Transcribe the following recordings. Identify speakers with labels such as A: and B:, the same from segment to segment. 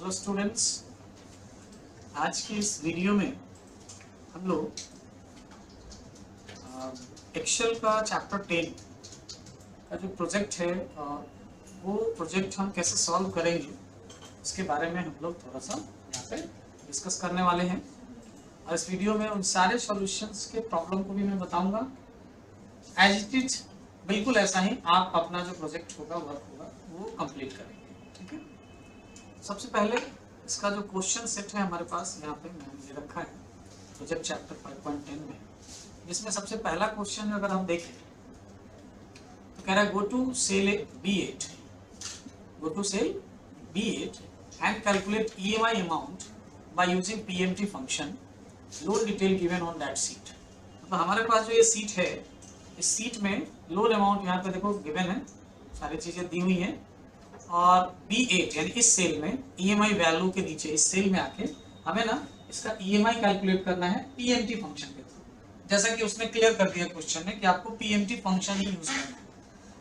A: Hello students, आज की इस वीडियो में हम लोग एक्सेल का चैप्टर 10 का जो प्रोजेक्ट है वो प्रोजेक्ट हम कैसे सॉल्व करेंगे उसके बारे में हम लोग थोड़ा सा यहाँ पे डिस्कस करने वाले हैं। और इस वीडियो में उन सारे सॉल्यूशंस के प्रॉब्लम को भी मैं बताऊंगा। एज इट इज बिल्कुल ऐसा ही आप अपना जो प्रोजेक्ट होगा वर्क होगा वो कंप्लीट करेंगे। ठीक है, सबसे पहले इसका जो क्वेश्चन सेट है हमारे पास यहाँ पे मैंने ये रखा है प्रोजेक्ट चैप्टर 5.10 में, जिसमें सबसे पहला क्वेश्चन अगर हम देखें तो कह रहा है go to cell B8, go to cell B8 and calculate EMI amount by using PMT function, loan detail given on that sheet. तो हमारे पास जो ये सीट है, इस सीट में लोन अमाउंट यहाँ पे देखो गिवन है, सारी चीजें दी हुई हैं। और B8 यानी इस सेल में EMI वैल्यू के नीचे इस सेल में आके हमें ना इसका EMI कैलकुलेट करना है PMT फंक्शन के थ्रू। जैसा कि उसने क्लियर कर दिया क्वेश्चन में कि आपको PMT फंक्शन ही यूज करना है।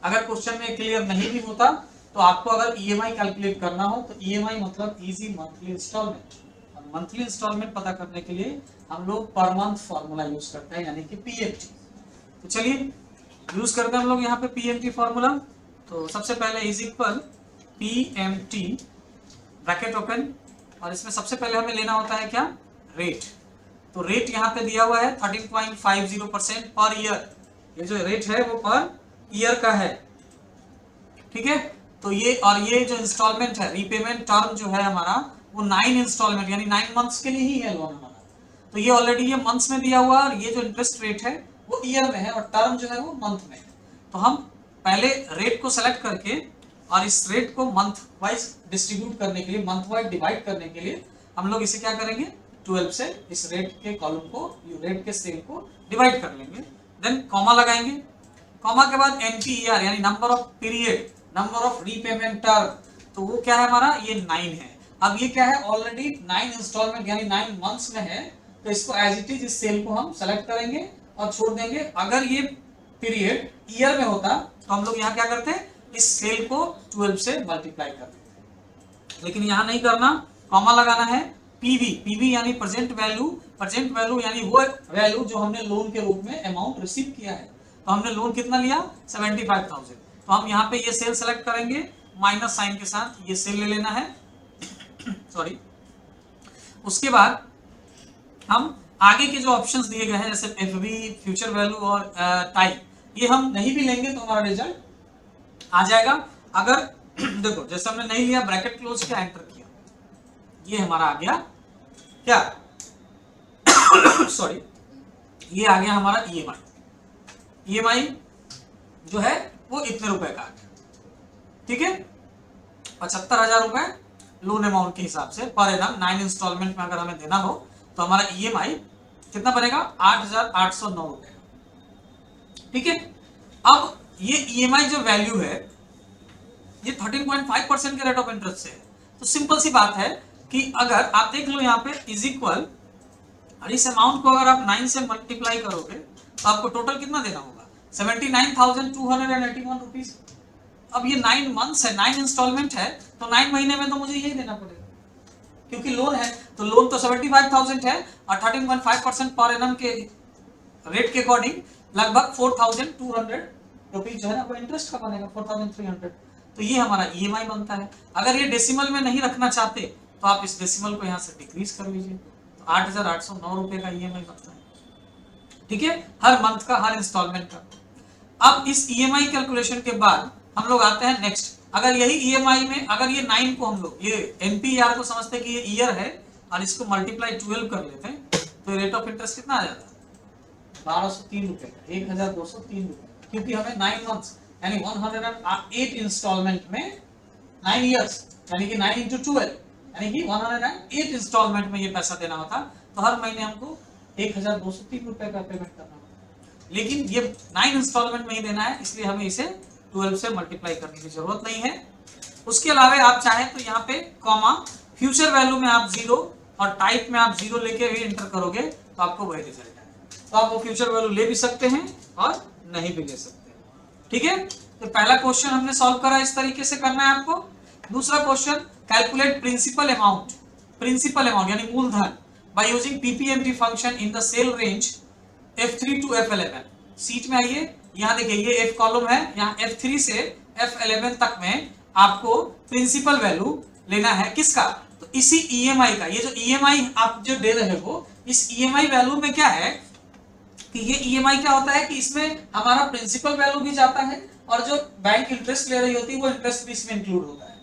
A: अगर क्वेश्चन में क्लियर नहीं भी होता तो आपको अगर EMI कैलकुलेट करना हो तो EMI मतलब easy monthly instalment. Monthly instalment पता करने के लिए हम लोग पर मंथ फॉर्मूला यूज करते हैं यानी कि PMT। तो चलिए यूज करते हैं हम लोग यहाँ पे PMT फॉर्मूला। तो सबसे पहले is equal PMT bracket open, और इसमें सबसे पहले हमें लेना होता है क्या, रेट। तो रेट यहाँ पे दिया हुआ है 13.50% पर ईयर। ये जो रेट है वो पर ईयर का है। ठीक है, तो ये और ये जो इंस्टॉलमेंट है, रीपेमेंट टर्म जो है हमारा वो 9 इंस्टॉलमेंट यानी 9 मंथ्स के लिए ही है लोन हमारा। तो ये ऑलरेडी ये मंथ्स में दिया हुआ है और ये जो इंटरेस्ट रेट है वो ईयर में है और टर्म जो है वो मंथ में है। तो हम पहले रेट को सेलेक्ट करके और इस रेट को मंथ वाइज डिस्ट्रीब्यूट करने के लिए, मंथ वाइज डिवाइड करने के लिए हम लोग इसे क्या करेंगे, 12 से इस रेट के कॉलम को, रेट के सेल को डिवाइड कर लेंगे। देन कॉमा लगाएंगे, कॉमा के बाद NPER यानी number of period, number of repayment term. तो वो क्या है हमारा, ये 9 है। अब ये क्या है, ऑलरेडी 9 इंस्टॉलमेंट यानी 9 मंथ्स में है। तो इसको एज इट इज इस सेल को हम सेलेक्ट करेंगे और छोड़ देंगे। अगर ये पीरियड ईयर में होता तो हम लोग यहाँ क्या करते हैं, इस सेल को 12 से मल्टीप्लाई कर देते। लेकिन यहाँ नहीं करना, कॉमा लगाना है। PV यानी प्रेजेंट वैल्यू, प्रेजेंट वैल्यू यानी वो वैल्यू जो हमने लोन के रूप में अमाउंट रिसीव किया है। तो हमने लोन कितना लिया, 75,000। तो हम यहाँ पे ये सेल सेलेक्ट करेंगे, माइनस साइन के साथ ये सेल ले लेना है सॉरी। उसके बाद हम आगे के जो ऑप्शंस दिए गए हैं जैसे FV, फ्यूचर वैल्यू और टाइप, ये हम नहीं भी लेंगे तो हमारा रिजल्ट आ जाएगा। अगर देखो जैसे हमने नहीं लिया, ब्रैकेट क्लोज किया, एंटर किया, ये हमारा आ गया क्या सॉरी, ये आ गया हमारा EMI जो है वो इतने रुपए का आ गया। ठीक है, 75,000 रुपए लोन अमाउंट के हिसाब से पर एनम 9 इंस्टॉलमेंट में अगर हमें देना हो तो हमारा EMI कितना बनेगा, 8,809 रुपए। ठीक है, अब ये EMI जो वैल्यू है ये 13.5% के रेट ऑफ इंटरेस्ट से है। तो सिंपल सी बात है कि अगर आप देख लो यहाँ पे इज इक्वल, और इस अमाउंट को अगर आप 9 से मल्टीप्लाई करोगे तो आपको टोटल कितना देना होगा, 79,281 रुपीज। अब ये 9 मंथ्स है, 9 इंस्टॉलमेंट है, तो 9 महीने में तो मुझे यही देना पड़ेगा क्योंकि लोन है। तो लोन तो 75,000 है और 13.5% पर एनम के रेट के अकॉर्डिंग लगभग 4,200 रुपीज जो है ना वो इंटरेस्ट का बनेगा, 4,300। तो ये हमारा EMI बनता है। अगर ये डेसिमल में नहीं रखना चाहते तो आप इस डेसिमल को यहाँ से डिक्रीज कर लीजिए, तो 8,809 रुपए का EMI बनता है। ठीक है, हर मंथ का, हर इंस्टॉलमेंट का। अब इस EMI कैलकुलेशन के बाद हम लोग आते हैं नेक्स्ट। अगर यही EMI में अगर ये 9 को हम लोग ये NPER को समझते हैं कि ये ईयर है और इसको मल्टीप्लाई 12 कर लेते हैं तो रेट ऑफ इंटरेस्ट कितना आ जाता है, 1,203 रुपए का, 1,203 रुपए, क्योंकि हमें 9 मंथ्स यानी 108 इंस्टॉलमेंट में 9 इयर्स यानी कि 9 into 12 यानी कि 108 इंस्टॉलमेंट में ये पैसा देना होता। तो हर महीने हमको 1,203 रुपए का पेमेंट करना होता। लेकिन ये 9 इंस्टॉलमेंट में ही देना है, इसलिए हमें इसे 12 से मल्टीप्लाई करने की जरूरत नहीं है। उसके अलावा आप चाहें तो यहाँ पे कॉमा, फ्यूचर वैल्यू में आप 0 और टाइप में आप 0 लेके भी एंटर करोगे तो आपको वही रिजल्ट आएगा। तो आप वो फ्यूचर वैल्यू ले भी सकते हैं और नहीं भी ले सकते। ठीक है, तो पहला क्वेश्चन हमने सॉल्व करा, इस तरीके से करना है आपको। दूसरा क्वेश्चन कैलकुलेट प्रिंसिपल अमाउंट यानी मूलधन by using PPMT function in the cell range F3 to F11। Sheet में आइए, यहाँ देखिए ये F कॉलम है, यहाँ F3 से F11 तक में आपको प्रिंसिपल वैल्यू लेना है किसका, तो इसी ईएमआई का। ये जो ईएमआई आप जो दे रहे हो, इस ईएमआई वैल्यू में क्या है कि ये ईएमआई क्या होता है कि इसमें हमारा प्रिंसिपल वैल्यू भी जाता है और जो बैंक इंटरेस्ट ले रही होती है वो इंटरेस्ट भी इसमें इंक्लूड होता है।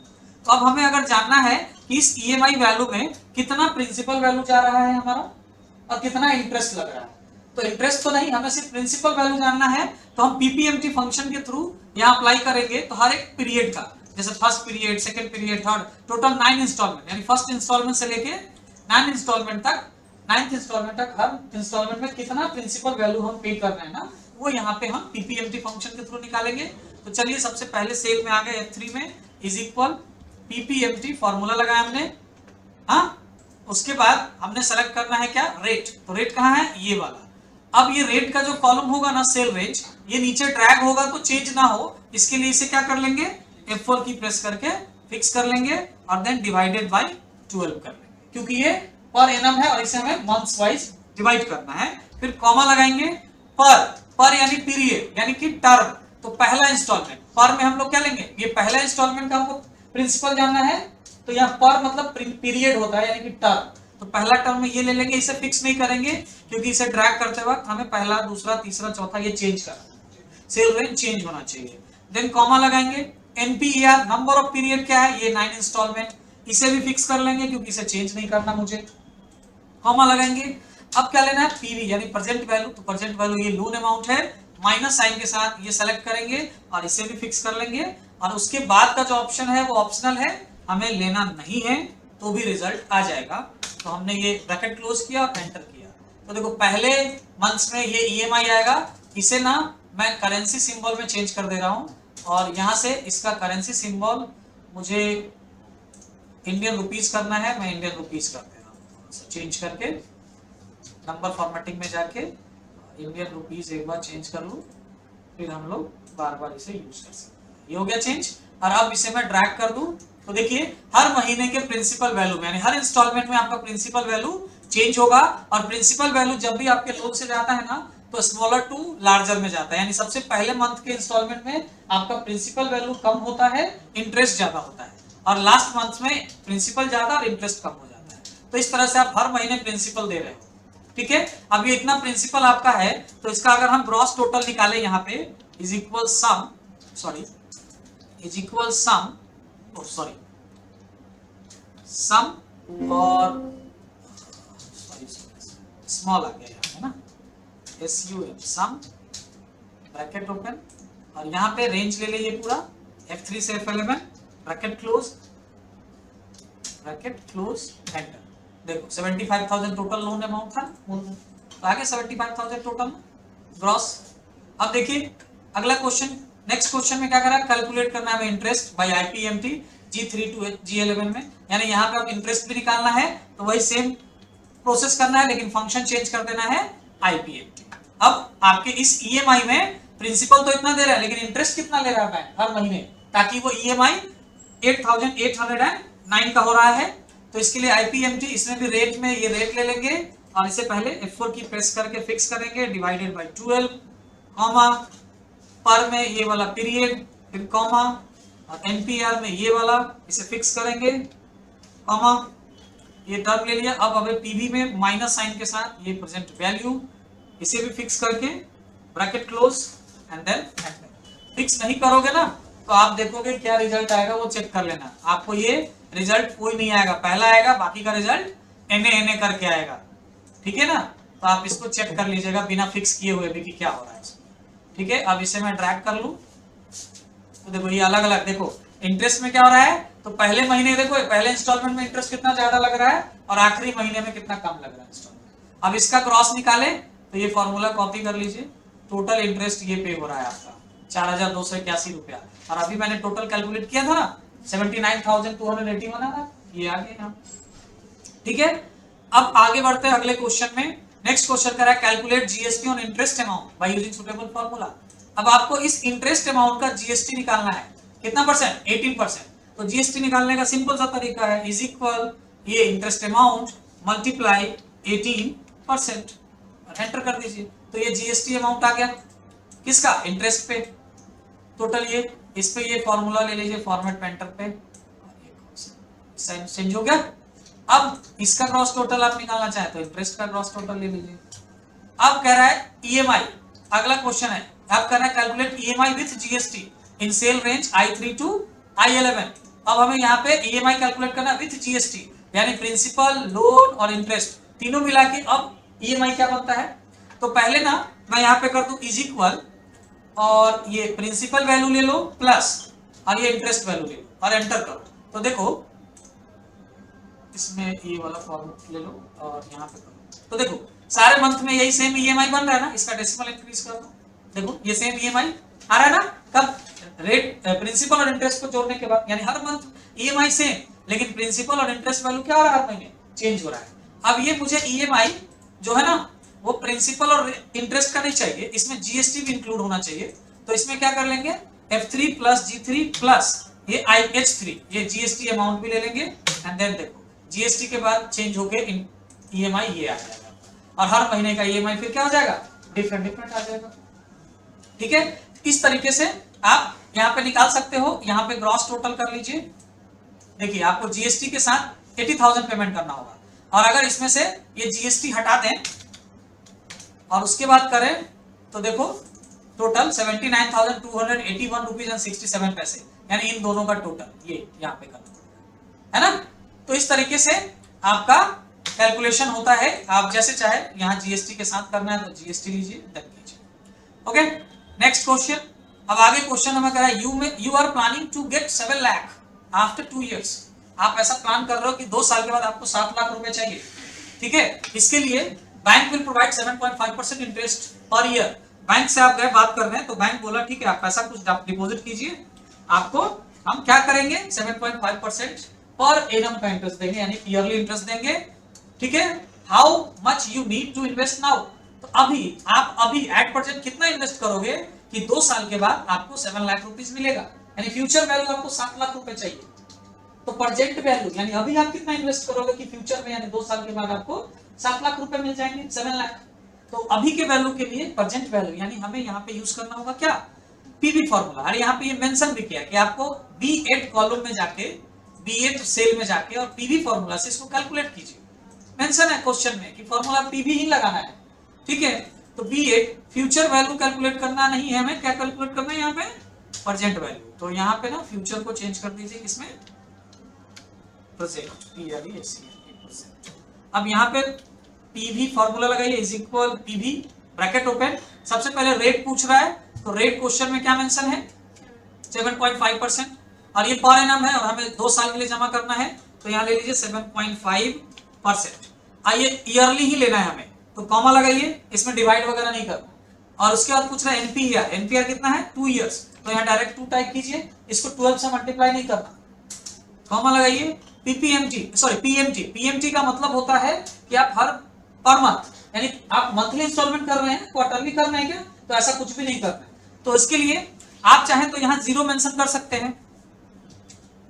A: तो अब हमें अगर जानना है कि इस ईएमआई वैल्यू में कितना प्रिंसिपल वैल्यू जा रहा है हमारा और कितना इंटरेस्ट लग रहा है, तो इंटरेस्ट तो नहीं, हमें सिर्फ प्रिंसिपल वैल्यू जानना है। तो हम पीपीएमटी फंक्शन के थ्रू यहाँ अप्लाई करेंगे। तो हर एक पीरियड का, जैसे first period, second period, third, total 9 instalment, यानी फर्स्ट इंस्टॉलमेंट से लेके 9 इंस्टॉलमेंट तक, 9th इंस्टॉलमेंट तक हर इंस्टॉलमेंट में कितना प्रिंसिपल वैल्यू हम पे कर रहे हैं ना, वो यहाँ पे हम पीपीएमटी फंक्शन के थ्रू निकालेंगे। तो चलिए सबसे पहले सेल में आ गए F3 में इज इक्वल पीपीएमटी, फॉर्मूला लगाया हमने। हाँ, उसके बाद हमने सेलेक्ट करना है क्या, रेट। तो रेट कहाँ है, ये वाला। अब ये रेट का जो कॉलम होगा ना सेल रेंज, ये नीचे ड्रैग होगा तो चेंज ना हो, इसके लिए इसे क्या कर लेंगे, F4 की प्रेस करके फिक्स कर लेंगे और देन डिवाइडेड बाय 12 कर लेंगे, क्योंकि ये पर एनम है और इसे हमें मंथ्स वाइज डिवाइड करना है। फिर कॉमा लगाएंगे, पर यानी पीरियड यानी कि टर्म। तो पहला इंस्टॉलमेंट, पर में हम लोग क्या लेंगे, ये पहला इंस्टॉलमेंट का हमको प्रिंसिपल जानना है, तो यहाँ पर मतलब पीरियड होता है यानी कि टर्म। तो पहला टर्म में ये ले लेंगे, इसे फिक्स नहीं करेंगे क्योंकि इसे ड्रैग करते वक्त हमें पहला, दूसरा, तीसरा, चौथा ये चेंज करना, सेल रेंज चेंज होना चाहिए। देन कॉमा लगाएंगे, एनपीईआर नंबर ऑफ पीरियड क्या है, ये 9 इंस्टॉलमेंट, इसे भी फिक्स कर लेंगे क्योंकि इसे चेंज नहीं करना मुझे। कॉमा लगाएंगे। अब क्या लेना है, पीवी यानी प्रेजेंट वैल्यू। तो प्रेजेंट वैल्यू ये लोन अमाउंट है, माइनस साइन के साथ ये सेलेक्ट करेंगे और इसे भी फिक्स कर लेंगे। और उसके बाद का जो ऑप्शन है वो ऑप्शनल है, हमें लेना नहीं है तो भी रिजल्ट आ जाएगा। तो हमने ये ब्रैकेट क्लोज किया और एंटर किया। तो देखो पहले मंथ्स में ये ईएमआई आएगा, इसे ना मैं करेंसी सिंबल में चेंज कर दे रहा हूं और यहां से इसका करेंसी सिंबल मुझे इंडियन रुपीस करना है, मैं इंडियन रुपीस कर दे रहा हूं। चेंज करके नंबर फॉर्मेटिंग में जाके इंडियन रुपीस एक बार चेंज कर लूं, फिर हम लोग बार बार इसे यूज कर सकते हैं। ये हो गया चेंज। और अब इसे मैं ड्रैग कर दूं तो देखिए हर महीने के प्रिंसिपल वैल्यू में यानी हर इंस्टॉलमेंट में आपका प्रिंसिपल वैल्यू चेंज होगा। और प्रिंसिपल वैल्यू जब भी आपके लोन से जाता है ना तो स्मॉलर टू लार्जर में जाता है, यानी सबसे पहले मंथ के इंस्टॉलमेंट में आपका प्रिंसिपल वैल्यू कम होता है, इंटरेस्ट ज्यादा होता है, और लास्ट मंथ में प्रिंसिपल ज्यादा और इंटरेस्ट कम हो जाता है। तो इस तरह से आप हर महीने प्रिंसिपल दे रहे हो, ठीक है। अब ये इतना प्रिंसिपल आपका है तो इसका अगर हम ग्रॉस टोटल निकालें यहाँ पे is equal sum, sorry is equal sum, sorry sum और स्मॉल आ गया यहाँ है ना, SUM सम ब्रैकेट ओपन और यहाँ पे रेंज ले लीजिए पूरा F3 से F11 ब्रैकेट क्लोज एंटर। देखो 75,000 टोटल लोन अमाउंट था, तो आगे 75,000 टोटल ग्रॉस। अब देखिए अगला क्वेश्चन, नेक्स्ट क्वेश्चन में क्या करा, कैलकुलेट करना है interest by IPMT G3 to G11 में, यानी यहाँ पे अब इंटरेस्ट भी निकालना है तो वही सेम प्रोसेस करना है लेकिन फंक्शन चेंज कर देना है IPMT। अब आपके इस EMI में प्रिंसिपल तो इतना दे रहा है लेकिन इंटरेस्ट कितना ले रहा है बैंक हर महीने, ताकि वो EMI 8,809 का हो रहा है। तो इसके लिए IPMT इसमें भी रेट में ये रेट ले लेंगे और इसे पहले F4 की प्रेस करके फिक्स करेंगे डिवाइडेड बाय 12 कॉमा, पर में ये वाला पीरियड, फिर कॉमा, और NPR में ये वाला इसे फिक्स करेंगे कॉमा, ये टर्म ले लिया। अब हमें PV में माइनस साइन के साथ ये प्रेजेंट वैल्यू, इसे भी फिक्स करके bracket close and then enter. Fix नहीं करोगे ना तो आप देखोगे क्या रिजल्ट आएगा वो चेक कर लेना, आपको ये रिजल्ट कोई नहीं आएगा, पहला आएगा, बाकी का रिजल्ट NA करके आएगा, ठीक है ना। तो आप इसको चेक कर लीजिएगा बिना फिक्स किए हुए भी कि क्या हो रहा है इसमें, ठीक है। अब इसे मैं ड्रैग कर लूं तो देखो ये अलग अलग, देखो इंटरेस्ट में क्या हो रहा है, तो पहले महीने देखो पहले इंस्टॉलमेंट में इंटरेस्ट कितना ज्यादा लग रहा है और आखिरी महीने में कितना कम लग रहा है इंस्टॉलमेंट। अब इसका क्रॉस निकाले तो ये फॉर्मूला कॉपी कर लीजिए, टोटल इंटरेस्ट ये पे हो रहा है आपका 4,281 रुपया, और अभी मैंने टोटल कैलकुलेट किया था ना 79,281 आ रहा, ये आ गया यहाँ, ठीक है। अब आगे बढ़ते हैं अगले क्वेश्चन में। नेक्स्ट क्वेश्चन कह रहा है calculate GST on interest amount by using suitable formula. अब आपको इस इंटरेस्ट अमाउंट का GST निकालना है, कितना परसेंट, 18%। तो जीएसटी निकालने का सिंपल सा तरीका है, इज इक्वल ये इंटरेस्ट अमाउंट मल्टीप्लाई 18% और एंटर कर दीजिए। तो ये जीएसटी अमाउंट आ गया किसका, इंटरेस्ट पे। टोटल ये इस पे ये फॉर्मूला ले लीजिए, फॉर्मेट पेंटर पे चेंज हो गया। अब इसका ग्रॉस टोटल आप निकालना चाहे तो इंटरेस्ट का ग्रॉस टोटल ले लीजिए। अब कह रहा है ईएमआई, अगला क्वेश्चन है, अब कह रहा है calculate EMI with GST in cell range I3 to I11। अब हमें यहाँ पे ईएमआई कैलकुलेट करना विथ जीएसटी, यानी प्रिंसिपल, लोन और इंटरेस्ट तीनों मिला के अब ईएमआई क्या बनता है। तो पहले ना मैं यहाँ पे कर दूं इज इक्वल और ये प्रिंसिपल वैल्यू ले लो प्लस और ये इंटरेस्ट वैल्यू ले लो और एंटर करो। तो देखो इसमें ये वाला फॉर्मूला ले लो और यहाँ पे करो। तो देखो सारे मंथ में यही सेम ईएमआई बन रहा है ना, इसका डेसिमल इंक्रीज कर दो। देखो ये सेम ईएमआई आ रहा है ना, कब रेट प्रिंसिपल और इंटरेस्ट को जोड़ने के बाद, यानी हर मंथ ईएमआई सेम, लेकिन प्रिंसिपल और इंटरेस्ट वैल्यू क्या हो रहा है, हर महीने चेंज हो रहा है। अब ये मुझे ईएमआई जो है ना वो प्रिंसिपल और इंटरेस्ट का नहीं चाहिए, इसमें जीएसटी भी इंक्लूड होना चाहिए। तो इसमें क्या कर लेंगे, F3 प्लस G3 प्लस ये IH3, ये जीएसटी अमाउंट भी ले लेंगे एंड देन देखो जीएसटी के बाद चेंज होके ईएमआई ये आ जाएगा और हर महीने का ईएमआई फिर क्या हो जाएगा, डिफरेंट डिफरेंट आ जाएगा। ठीक है, इस तरीके से आप यहाँ पे निकाल सकते हो। यहाँ पे ग्रॉस टोटल कर लीजिए। देखिए आपको जीएसटी के साथ 80,000 पेमेंट करना होगा और अगर इसमें से ये जीएसटी हटा दें और उसके बाद करें तो देखो टोटल 79,281 रुपीज एंड 67 पैसे, यानी इन दोनों का टोटल ये यहाँ पे करना है ना। तो इस तरीके से आपका कैलकुलेशन होता है, आप जैसे चाहे यहाँ जीएसटी के साथ करना है तो जीएसटी लीजिए, डन कीजिए। Okay, next question. अब आगे क्वेश्चन हमें कह रहा है you are planning to get 7 lakh after 2 years। आप ऐसा प्लान कर रहे हो कि 2 साल के बाद आपको 7 लाख रुपए चाहिए। ठीक है, इसके लिए bank will provide 7.5% interest per year. Bank से आप गए बात कर रहे हैं तो बैंक बोला ठीक है आप पैसा कुछ डिपॉजिट कीजिए, आपको हम क्या करेंगे 7.5% पर एनम का इंटरेस्ट देंगे, यानी ईयरली इंटरेस्ट देंगे। ठीक है, how much you need to invest now. तो आप अभी एट प्रेजेंट कितना इन्वेस्ट करोगे कि 2 साल के बाद आपको 7 लाख रुपीस मिलेगा, यानी फ्यूचर वैल्यू आपको 7 लाख रुपए चाहिए। तो प्रेजेंट वैल्यू यानी अभी आप कितना इन्वेस्ट करोगे कि फ्यूचर में यानी 2 साल के बाद आपको 7 लाख रुपए मिल जाएंगे, 7 लाख। तो अभी के वैल्यू के लिए प्रेजेंट वैल्यू यानी हमें यहाँ पे यूज करना होगा क्या, पीवी फॉर्मूला। और यहाँ पे ये मेंशन भी किया कि आपको B8 कॉलम में जाके, B8 सेल में जाके और पीवी फॉर्मूला से इसको कैलकुलेट कीजिए। मेंशन है क्वेश्चन में कि फॉर्मूला पीवी ही लगाना है। ठीक है, तो B8 फ्यूचर वैल्यू कैलकुलेट करना नहीं है, हमें क्या कैलकुलेट करना है यहाँ पे, प्रेजेंट वैल्यू। तो यहाँ पे ना फ्यूचर को चेंज कर दीजिए किसमें, प्रेजेंट। अब यहाँ पे पीवी फॉर्मूला लगाइए, is equal PV bracket open. सबसे पहले रेट पूछ रहा है, तो रेट क्वेश्चन में क्या मेंशन है 7.5%, और ये पर एनम है और हमें 2 साल के लिए जमा करना है, तो यहाँ ले लीजिए 7.5%। आइए ईयरली ही लेना है हमें, तो कॉमा लगाइए, इसमें डिवाइड वगैरह नहीं करना। और उसके बाद पूछ रहा है एनपीआर, एनपीआर कितना है 2 years, तो यहाँ डायरेक्ट 2 टाइप कीजिए, इसको 12 से मल्टीप्लाई नहीं करना, कॉमा लगाइए। पीएमटी का मतलब होता है कि आप हर पर मंथ, यानी आप मंथली इंस्टॉलमेंट कर रहे हैं, क्वार्टरली कर रहे हैं क्या, तो ऐसा कुछ भी नहीं करना है। तो इसके लिए आप चाहें तो यहाँ 0 मेंशन कर सकते हैं।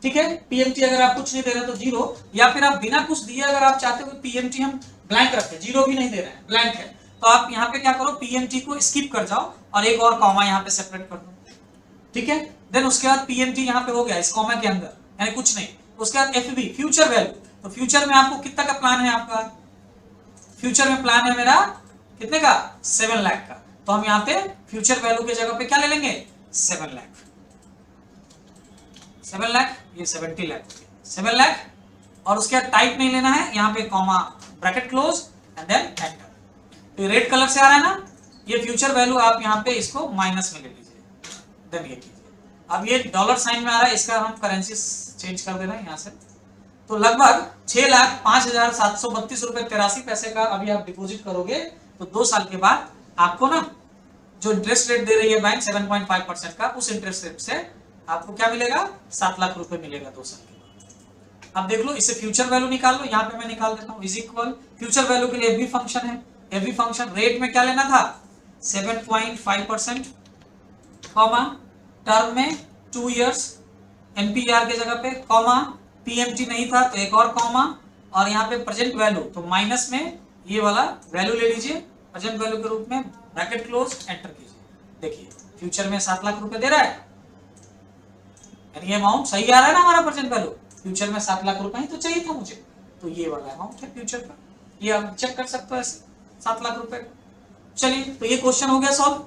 A: ठीक है, पीएमटी अगर आप कुछ नहीं दे रहे तो 0, या फिर आप बिना कुछ दिए अगर आप चाहते हो पीएमटी हम ब्लैंक रखें, 0 भी नहीं दे रहे हैं, ब्लैंक है, तो आप यहाँ पे क्या करो पीएमटी को स्किप कर जाओ और एक और कॉमा यहाँ पे सेपरेट कर दो। ठीक है, देन उसके बाद पीएमटी यहाँ पे हो गया इस कॉमा के अंदर, यानी कुछ नहीं। उसके बाद एफबी फ्यूचर वैल्यू, तो फ्यूचर में आपको कितना का प्लान है, आपका फ्यूचर में प्लान है मेरा कितने का 7 लाख का, तो हम यहाँ पे फ्यूचर वैल्यू के जगह पे क्या ले लेंगे 7 लाख, 7 लाख, ये 70 लाख, 7 लाख। और उसके बाद टाइप नहीं लेना है, यहाँ पे comma bracket close and then enter. तो रेड कलर से आ रहा है ना, ये फ्यूचर वैल्यू आप यहाँ पे इसको माइनस में ले लीजिए, देन ये कीजिए। अब ये डॉलर साइन में आ रहा है, इसका हम करेंसी चेंज कर देना है यहाँ से। तो लगभग 6,05,732 रुपए 83 पैसे का अभी आप डिपॉजिट करोगे, तो 2 साल के बाद आपको ना जो इंटरेस्ट रेट दे रही है बैंक 7.5% का, उस इंटरेस्ट रेट से आपको क्या मिलेगा 7 लाख रुपए मिलेगा 2 साल के बाद। अब देख लो, इसे फ्यूचर वैल्यू निकाल लो, यहाँ पे मैं निकाल देता हूँ, इज इक्वल फ्यूचर वैल्यू के लिए एफबी फंक्शन है, एफबी फंक्शन रेट में क्या लेना था 7.5%, कॉमा टर्म में 2 years एनपीआर के जगह पे कॉमा, पीएमटी नहीं था तो एक और कॉमा, और यहाँ पे प्रेजेंट वैल्यू तो माइनस में ये वाला वैल्यू ले लीजिए प्रेजेंट वैल्यू के रूप में, ब्रैकेट क्लोज, एंटर कीजिए। देखिए फ्यूचर में 7 लाख रुपए दे रहा है, यानी ये अमाउंट सही आ रहा है ना हमारा प्रेजेंट वैल्यू, फ्यूचर में 7 लाख रुपए ही तो चाहिए था मुझे, तो ये वाला अमाउंट है फ्यूचर का, ये आप चेक कर सकते हो ऐसे 7 लाख रुपए का। चलिए तो ये क्वेश्चन हो गया सॉल्व।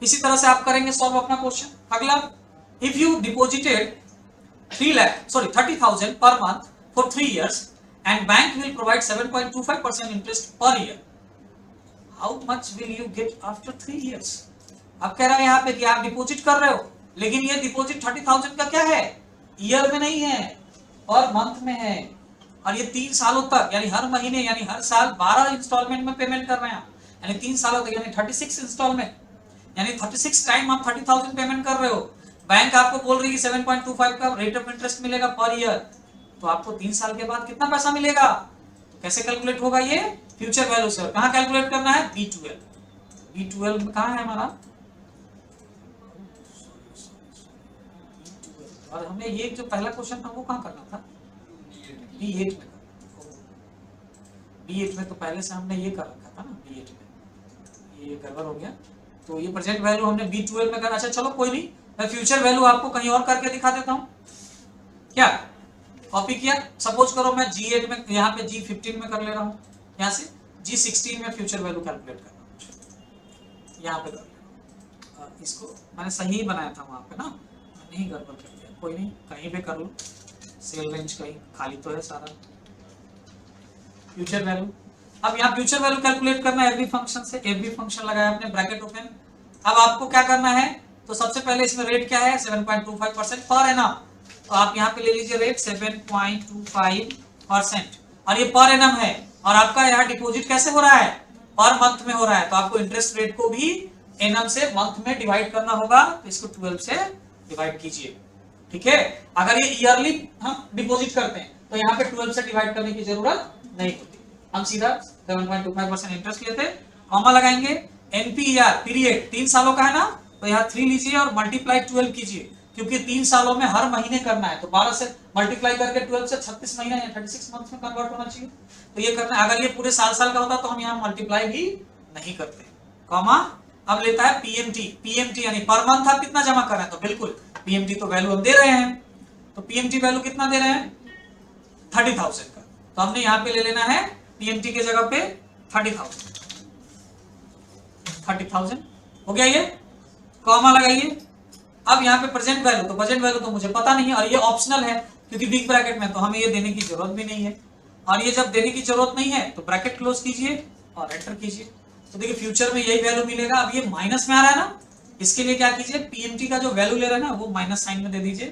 A: इसी तरह से आप करेंगे सॉल्व अपना क्वेश्चन। अगला, if you deposited 30,000 per month for 3 years and bank will provide 7.25% interest per year, how much will you get after 3 years? अब कह रहा है यहाँ पे कि आप डिपॉजिट कर रहे हो, लेकिन ये डिपॉजिट 30,000 का क्या है, ईयर में नहीं है, पर मंथ में है, और ये 3 सालों तक, यानी हर महीने यानी हर साल 12 इंस्टॉलमेंट में पेमेंट कर रहे हैं, यानी 3 सालों तक, यानी 36 इंस्टॉलमेंट, यानी 36 टाइम आप 30,000 पेमेंट कर रहे हो। बैंक आपको बोल रही है 7.25 का रेट ऑफ इंटरेस्ट मिलेगा पर ईयर, तो आपको 3 साल के बाद कितना पैसा मिलेगा, तो कैसे कैलकुलेट होगा ये, फ्यूचर वैल्यू से। कहां कैलकुलेट करना है, B12 में कहां है हमारा, और हमने ये जो पहला क्वेश्चन था वो कहां करना था, B8 में। B8 में तो पहले से हमने ये कर रखा था ना, B8 में ये गड़बड़ हो गया, तो ये प्रेजेंट वैल्यू हमने B12 में कर। अच्छा चलो कोई नहीं, मैं फ्यूचर वैल्यू आपको कहीं और करके दिखा देता हूं, क्या कॉपी किया, सपोज करो मैं G8 में, यहाँ पे G15 में कर ले रहा हूँ, यहाँ से G16 में फ्यूचर वैल्यू कैलकुलेट कर रहा हूँ, यहाँ पे कर ले, इसको मैंने सही बनाया था वहां पे ना, नहीं गड़बड़ कर दिया, कोई नहीं कहीं पे कर लो, सेल रेंज कहीं खाली तो है सारा, फ्यूचर वैल्यू। अब यहाँ फ्यूचर वैल्यू कैलकुलेट करना है एफबी फंक्शन से, एफबी फंक्शन लगाया आपने, ब्रैकेट ओपन। अब आपको क्या करना है, तो सबसे पहले इसमें रेट क्या है, 7.25% पर एनम, तो आप यहाँ पे ले लीजिए रेट 7.25%, और ये पर एनम है, और आपका यहाँ डिपॉजिट कैसे हो रहा है, पर मंथ में हो रहा है, तो आपको इंटरेस्ट रेट को भी एनम से मंथ में डिवाइड करना होगा, तो इसको 12 से डिवाइड कीजिए, ठीक है। अगर ये ईयरली हम डिपॉजिट करते हैं तो यहाँ पे 12 से डिवाइड करने की जरूरत नहीं होती, हम सीधा 7.25% इंटरेस्ट लेते, कॉमा लगाएंगे, एनपीआर पीरियड 3 सालों का है ना, तो यहाँ 3 लीजिए और मल्टीप्लाई 12 कीजिए, क्योंकि 3 सालों में हर महीने करना है, तो 12 से मल्टीप्लाई करके 12 से 36 महीने या 36 मंथ में कन्वर्ट होना चाहिए, तो ये करना है। अगर ये पूरे साल का होता तो हम यहाँ मल्टीप्लाई भी नहीं करते, कॉमा। अब लेता है पीएमटी, पीएमटी यानी पर मंथ आप कितना जमा कर रहे हैं, तो बिल्कुल पीएमटी तो वैल्यू हम दे रहे हैं, तो पीएमटी वैल्यू कितना दे रहे हैं, 30,000 का, तो हमने यहाँ पे ले लेना है पीएमटी के जगह पे 30,000 हो गया, ये कॉमा लगाइए। अब यहाँ पे प्रेजेंट वैल्यू, तो प्रेजेंट वैल्यू तो मुझे पता नहीं है, और ये ऑप्शनल है क्योंकि बिग ब्रैकेट में, तो हमें ये देने की जरूरत भी नहीं है, और ये जब देने की जरूरत नहीं है तो ब्रैकेट क्लोज कीजिए और एंटर कीजिए, तो देखिए फ्यूचर में यही वैल्यू मिलेगा। अब ये माइनस में आ रहा है ना, इसके लिए क्या कीजिए, पीएमटी का जो वैल्यू ले रहा है ना वो माइनस साइन में दे दीजिए,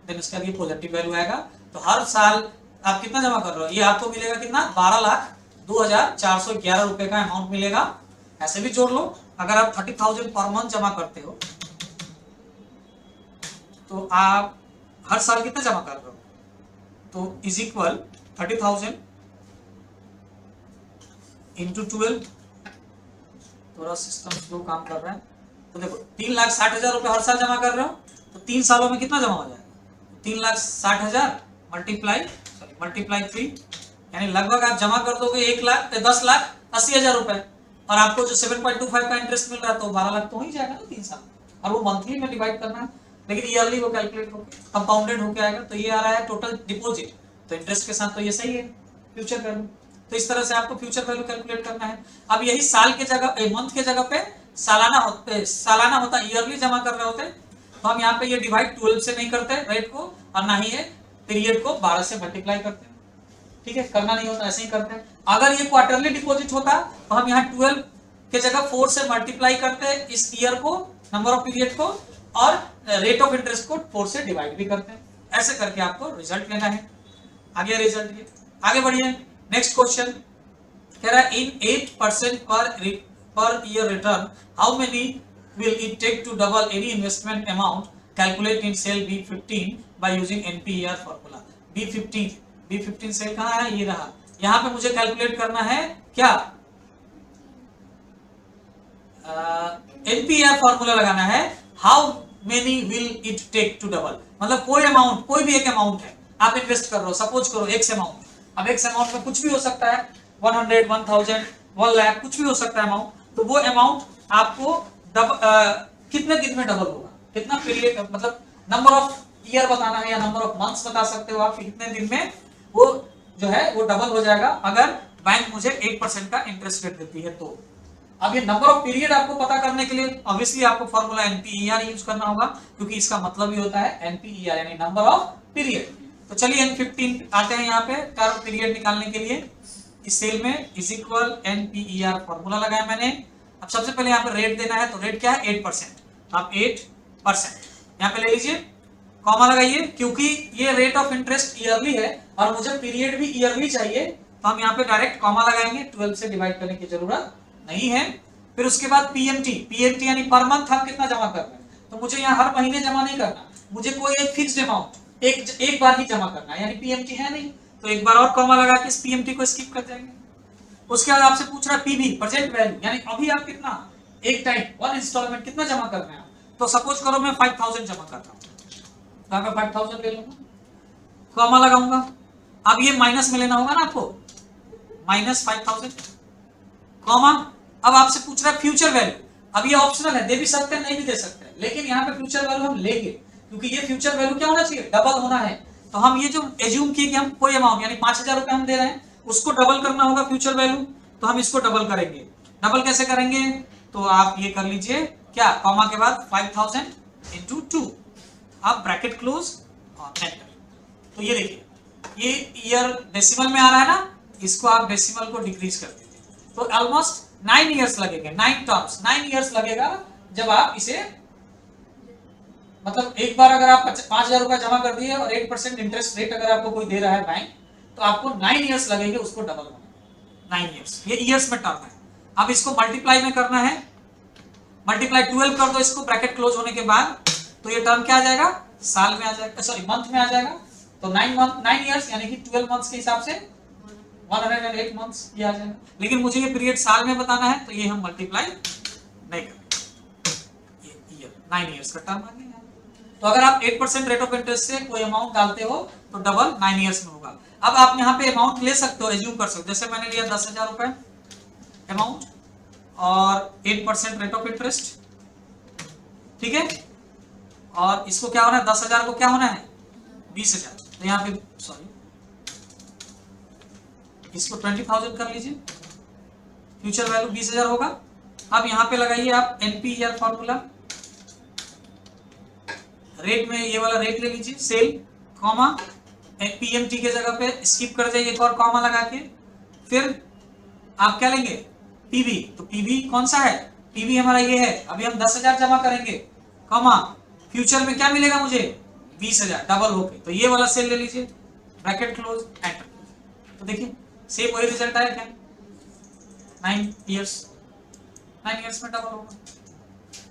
A: देन उसके आगे पॉजिटिव वैल्यू आएगा, तो हर साल आप कितना जमा कर रहे हो, ये आपको मिलेगा कितना, 12,02,411 रुपए का अमाउंट मिलेगा। ऐसे भी जोड़ लो, अगर आप 30,000 पर मंथ जमा करते हो तो आप हर साल कितना जमा कर रहे हो, तो इज इक्वल 30,000 इंटू 12, थोड़ा सिस्टम स्लो काम कर रहा है, तो देखो 3,60,000 रुपए हर साल जमा कर रहे हो, तो 3 सालों में कितना जमा हो जाएगा, 3,60,000 मल्टीप्लाई 3, यानी लगभग आप जमा कर दोगे 10,80,000 रुपए, और आपको जो 7.25 का इंटरेस्ट मिल रहा है तो 12 लाख तो हो ही जाएगा ना 3 साल, और वो मंथली में डिवाइड करना है, लेकिन ईयरली वो कैलकुलेट होकर कंपाउंडेड होकर आएगा, तो ये आ रहा है टोटल डिपॉजिट, तो इंटरेस्ट के साथ तो ये सही है फ्यूचर वैल्यू। तो इस तरह से आपको फ्यूचर वैल्यू कैलकुलेट करना है। अब यही साल के जगह मंथ के जगह पे सालाना होता, ईयरली जमा कर रहे होते, तो हम यहाँ पे ये डिवाइड 12 से नहीं करते रेट को, और ना ही ये पीरियड को 12 से मल्टीप्लाई करते हैं, ठीक है, करना नहीं होता, ऐसे ही करते हैं। अगर ये क्वार्टरली डिपॉजिट होता तो हम यहाँ 12 के जगह 4 से मल्टीप्लाई करते इस ईयर को, नंबर ऑफ पीरियड को, और रेट ऑफ इंटरेस्ट को 4 से डिवाइड भी करते हैं, ऐसे करके आपको रिजल्ट लेना है। आगे रिजल्ट ये आगे बढ़िए, नेक्स्ट क्वेश्चन कह रहा है in 8% per year return how many will it take to double any investment amount, calculate in cell B15 by using NPER formula. B15 cell कहाँ है, ये रहा, यहाँ पे मुझे कैलकुलेट करना है क्या, एनपीआर फॉर्मूला लगाना है, how many will it take to double, मतलब कोई अमाउंट, कोई भी एक अमाउंट है आप इन्वेस्ट कर रहे हो, सपोज करो एक्स अमाउंट, अब एक्स अमाउंट में कुछ भी हो सकता है, 100, 1000, 1 लाख, कुछ भी हो सकता है अमाउंट, तो वो अमाउंट आपको कितने दिन में डबल होगा, कितना पीरियड, मतलब नंबर ऑफ ईयर बताना है या नंबर ऑफ मंथ्स बता सकते हो आप, कितने दिन में वो जो है वो डबल हो जाएगा अगर बैंक मुझे 8% का इंटरेस्ट रेट देती है तो। अब ये नंबर ऑफ पीरियड आपको पता करने के लिए ऑब्वियसली आपको फॉर्मूला एनपीईआर यूज करना होगा, क्योंकि इसका मतलब ही होता है एनपीईआर यानी नंबर ऑफ पीरियड। तो चलिए N15 आते हैं यहाँ पे टर्म पीरियड निकालने के लिए, इस सेल में इज इक्वल एनपीईआर फॉर्मूला लगाया मैंने। अब सबसे पहले यहाँ पे रेट देना है, तो रेट क्या है 8%, आप 8% यहाँ पे ले लीजिए, कॉमा लगाइए, क्योंकि ये रेट ऑफ इंटरेस्ट ईयरली है और मुझे पीरियड भी ईयरली चाहिए, तो हम यहाँ पे डायरेक्ट कॉमा लगाएंगे, 12 से डिवाइड करने की जरूरत नहीं है। फिर उसके बाद पीएमटी यानी पर मंथ हम कितना जमा कर रहे हैं, तो मुझे यहाँ हर महीने जमा नहीं करना, मुझे कोई एक फिक्स्ड अमाउंट एक बार ही जमा करना है, यानी पीएमटी है नहीं, तो एक बार और कॉमा लगा के इस पीएमटी को स्किप कर जाएंगे। उसके बाद आपसे पूछ रहा है पीवी, प्रेजेंट वैल्यू, यानी अभी आप कितना एक टाइम 1 इंस्टॉलमेंट कितना जमा कर रहे हैं, तो सपोज करो मैं 5000 जमा कर रहा हूँ, तो मैं 5000 ले लूंगा, कॉमा लगाऊंगा। अब ये माइनस में लेना होगा ना आपको, -5000 कॉमा। अब आपसे पूछ रहा है फ्यूचर वैल्यू, अब ये ऑप्शनल है, दे भी सकते हैं नहीं भी दे सकते हैं, लेकिन यहाँ पे फ्यूचर वैल्यू हम लेंगे, क्योंकि ये फ्यूचर वैल्यू क्या होना चाहिए, डबल होना है। तो हम ये जो एज्यूम किए कि हम कोई अमाउंट यानी 5000 रुपए हम दे रहे हैं, उसको डबल करना होगा फ्यूचर वैल्यू, तो हम इसको डबल करेंगे। डबल कैसे करेंगे, तो आप ये कर लीजिए क्या, कॉमा के बाद 5000 इंटू 2, आप ब्रैकेट क्लोज और एंटर। तो ये देखिए ये ईयर डेसिमल में आ रहा है ना, इसको आप डेसिमल को डिक्रीज कर दीजिए, तो ऑलमोस्ट 9 इयर्स लगेंगे, 9 टर्म्स, 9 इयर्स लगेगा जब आप इसे, मतलब एक बार अगर आप 5000 रुपए जमा कर दिए और 8% इंटरेस्ट रेट अगर आपको कोई दे रहा है बैंक, तो आपको 9 इयर्स लगेंगे उसको डबल होने, 9 इयर्स, ये इयर्स में टर्म है। अब इसको मल्टीप्लाई में करना है, मल्टीप्लाई 12 कर दो इसको ब्रैकेट क्लोज होने के बाद, तो ये टर्म क्या आ जाएगा, साल में आ जाएगा, सॉरी मंथ में आ जाएगा, तो 9 इयर्स यानी कि 12 मंथ्स के हिसाब से 108 मंथ्स ये आ जाएगा। लेकिन मुझे ये पीरियड साल में बताना है, तो ये हम मल्टीप्लाई नहीं करेंगे, ये ईयर 9 इयर्स का टर्म आ गया। तो अगर आप 8% रेट ऑफ इंटरेस्ट से कोई अमाउंट डालते हो तो डबल 9 इयर्स में होगा। अब आप यहाँ पे अमाउंट ले सकते हो, एज्यूम कर सकते हो, जैसे मैंने लिया 10,000 रुपए अमाउंट और 8% रेट ऑफ इंटरेस्ट, ठीक है, और इसको क्या होना है, 10,000 को क्या होना है 20,000, तो यहाँ पे सॉरी इसको 20,000 कर लीजिए, फ्यूचर वैल्यू 20,000 होगा। अब यहाँ पे लगाइए आप एनपीईआर फॉर्मूला, रेट में ये वाला रेट ले लीजिए, सेल कॉमा पीएमटी के जगह पे स्किप कर जाइए एक और कॉमा लगा के, फिर आप क्या लेंगे पीवी, तो पीवी कौन सा है, पीवी हमारा ये है, अभी हम 10,000 जमा करेंगे, कॉमा फ्यूचर में क्या मिलेगा मुझे 20,000 डबल होके, तो ये वाला सेल ले लीजिए, ब्रैकेट क्लोज एंटर। तो देखिए सेम वही रिजल्ट आया क्या, 9 इयर्स में डबल होगा,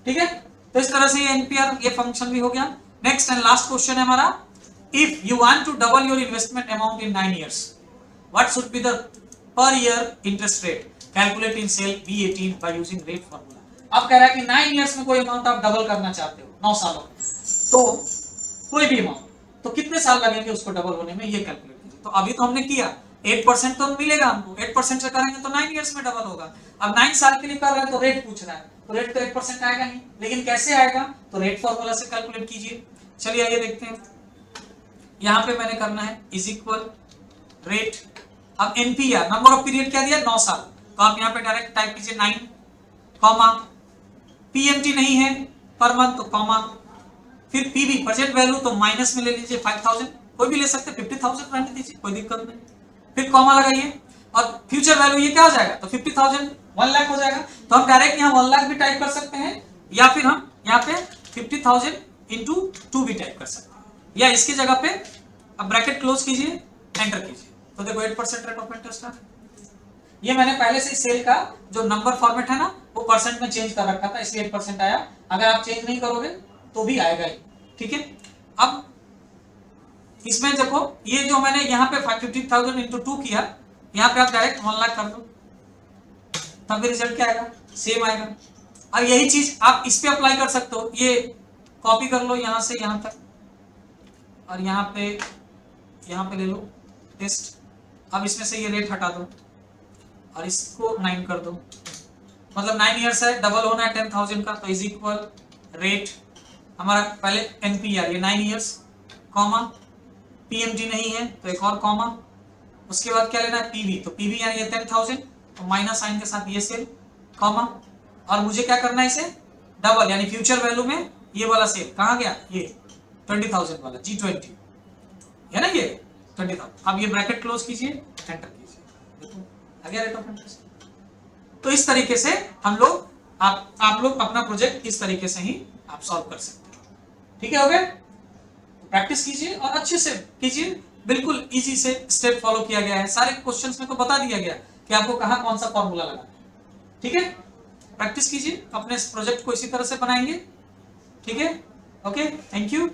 A: ठीक है। तो इस तरह से ये एनपीआर ये फंक्शन भी हो गया। नेक्स्ट एंड लास्ट क्वेश्चन है हमारा, if you want to double your investment amount in 9 years, what should be the per year interest rate, calculate in cell B18 by using rate formula. अब कह रहा है कि 9 इयर्स में कोई amount आप डबल करना चाहते हो 9 सालों में, तो कोई भी अमाउंट, तो कितने साल लगेंगे उसको डबल होने में, ये कैलकुलेट कीजिए। तो अभी तो हमने किया 8% तो मिलेगा हमको, 8% से करेंगे तो 9 इयर्स में डबल होगा। अब 9 साल के लिए कर रहे हैं तो रेट पूछ रहा है, तो रेट तो 8% आएगा ही, लेकिन कैसे आएगा, तो रेट फॉर्मूला से कैलकुलेट कीजिए। चलिए आइए देखते हैं, यहाँ पे मैंने करना है इज इक्वल रेट, अब एनपीआर नंबर ऑफ पीरियड क्या दिया 9 साल, तो आप यहाँ पे डायरेक्ट टाइप कीजिए 9 कॉमा, पीएमटी नहीं है पर मंथ, तो कॉमा, फिर पीवी प्रेजेंट वैल्यू तो माइनस में ले लीजिए 5,000, कोई भी ले सकते, 50,000 रहने दीजिए कोई दिक्कत नहीं, फिर कॉमा लगाइए, और फ्यूचर वैल्यू ये क्या हो जाएगा, तो 50,000 1 लाख हो जाएगा, तो हम डायरेक्ट यहाँ 1 लाख भी टाइप कर सकते हैं, या फिर हम यहाँ पे 50,000 इंटू 2 भी टाइप कर सकते हैं, या इसकी जगह पे अब ब्रैकेट क्लोज कीजिए एंटर कीजिए, तो देखो 8% रेट ऑफ इंटरेस्ट है। ये मैंने पहले से सेल का जो नंबर फॉर्मेट है ना वो परसेंट में चेंज कर रखा था, इसलिए 8% आया, अगर आप चेंज नहीं करोगे तो भी आएगा ही, ठीक है। अब इसमें देखो ये जो मैंने यहाँ पे 50,000 इंटू 2 किया, यहाँ पे आप डायरेक्ट 1 लाख कर दो, तब भी रिजल्ट क्या आएगा, सेम आएगा। और यही चीज आप इस पे अप्लाई कर सकते हो, ये कॉपी कर लो यहाँ से यहाँ तक और यहाँ पे ले लो टेस्ट। अब इसमें से ये रेट हटा दो और इसको 9 कर दो, मतलब 9 ईयर्स है, डबल होना है 10,000 का, तो इज इक्वल रेट हमारा पहले एनपीआर ये 9 ईयर्स कॉमा, पीएमजी नहीं है तो एक और कॉमा, उसके बाद क्या लेना है पीवी, तो पीवी यानी ये 10,000 तो माइनस साइन के साथ ये सेल कॉमा, और मुझे क्या करना है इसे डबल यानी फ्यूचर वैल्यू में ये वाला सेल कहाँ गया, ये 20,000 वाला G20 है ना, ये 20,000। अब ये ब्रैकेट क्लोज कीजिए, एंटर कीजिए, देखो आ गया रेट ऑफ इंटरेस्ट। तो इस तरीके से हम लोग आप लोग अपना प्रोजेक्ट इस तरीके से ही आप सॉल्व कर सकते हैं। ठीक है, हो गया? प्रैक्टिस कीजिए और अच्छे से कीजिए, बिल्कुल इजी से स्टेप फॉलो किया गया है, सारे क्वेश्चंस में तो बता दिया गया कि आपको कहां कौन सा फॉर्मूला लगाना है। ठीक है, प्रैक्टिस कीजिए, अपने प्रोजेक्ट को इसी तरह से बनाएंगे। ठीक है, ओके, थैंक यू।